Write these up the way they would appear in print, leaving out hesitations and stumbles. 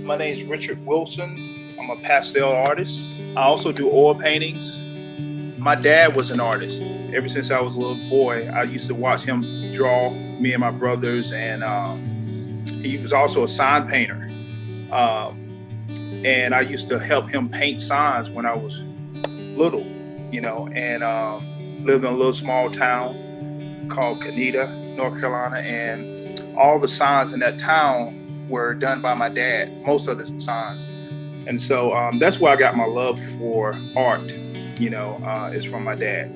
My name is Richard Wilson. I'm a pastel artist. I also do oil paintings. My dad was an artist. Ever since I was a little boy, I used to watch him draw me and my brothers, and he was also a sign painter. And I used to help him paint signs when I was little, and lived in a little small town called Canida, North Carolina, and all the signs in that town were done by my dad, most of the signs. And so that's where I got my love for art, is from my dad.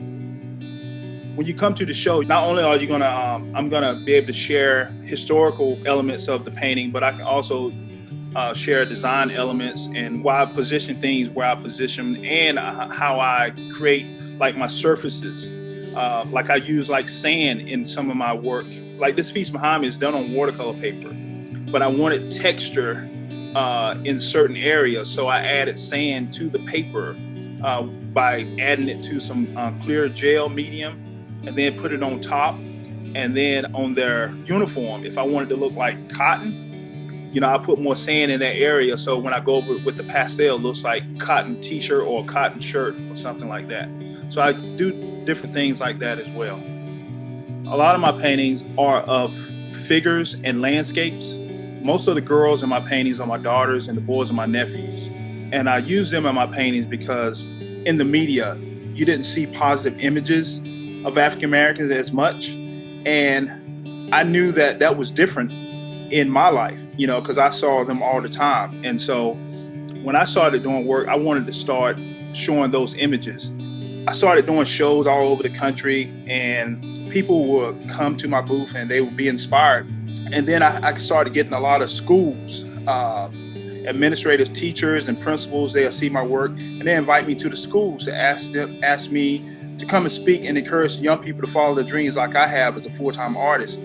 When you come to the show, not only are you gonna, I'm gonna be able to share historical elements of the painting, but I can also share design elements and why I position things where I position them, and how I create like my surfaces. Like I use like sand in some of my work. Like this piece behind me is done on watercolor paper, but I wanted texture in certain areas. So I added sand to the paper by adding it to some clear gel medium, and then put it on top. And then on their uniform, if I wanted to look like cotton, I put more sand in that area. So when I go over it with the pastel, it looks like cotton t-shirt or a cotton shirt or something like that. So I do different things like that as well. A lot of my paintings are of figures and landscapes. Most of the girls in my paintings are my daughters, and the boys are my nephews. And I use them in my paintings because in the media, you didn't see positive images of African Americans as much. And I knew that that was different in my life, because I saw them all the time. And so when I started doing work, I wanted to start showing those images. I started doing shows all over the country, and people would come to my booth and they would be inspired. And then I started getting a lot of schools, administrators, teachers, and principals. They'll see my work and they invite me to the schools to ask me to come and speak and encourage young people to follow their dreams like I have as a full-time artist.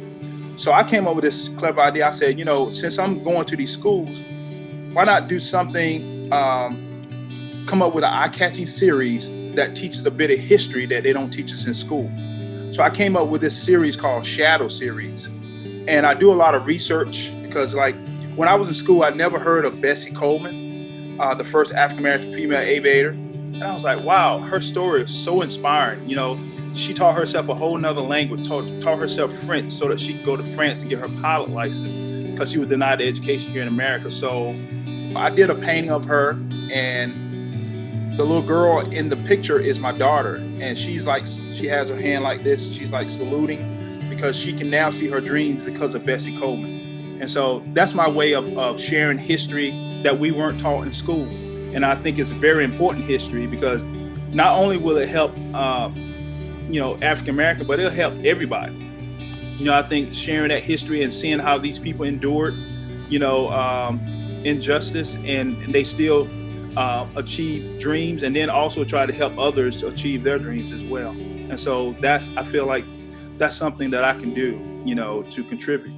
So I came up with this clever idea. I said, since I'm going to these schools, why not do something, come up with an eye-catching series that teaches a bit of history that they don't teach us in school. So I came up with this series called Shadow Series. And I do a lot of research because when I was in school, I never heard of Bessie Coleman, the first African-American female aviator. And I was like, wow, her story is so inspiring. She taught herself a whole nother language, taught herself French so that she could go to France and get her pilot license because she was denied the education here in America. So I did a painting of her, and the little girl in the picture is my daughter. And she has her hand like this. She's like saluting because she can now see her dreams because of Bessie Coleman. And so that's my way of sharing history that we weren't taught in school. And I think it's a very important history because not only will it help, African American, but it'll help everybody. I think sharing that history and seeing how these people endured, injustice, and they still achieve dreams, and then also try to help others to achieve their dreams as well. And so I feel like that's something that I can do, to contribute.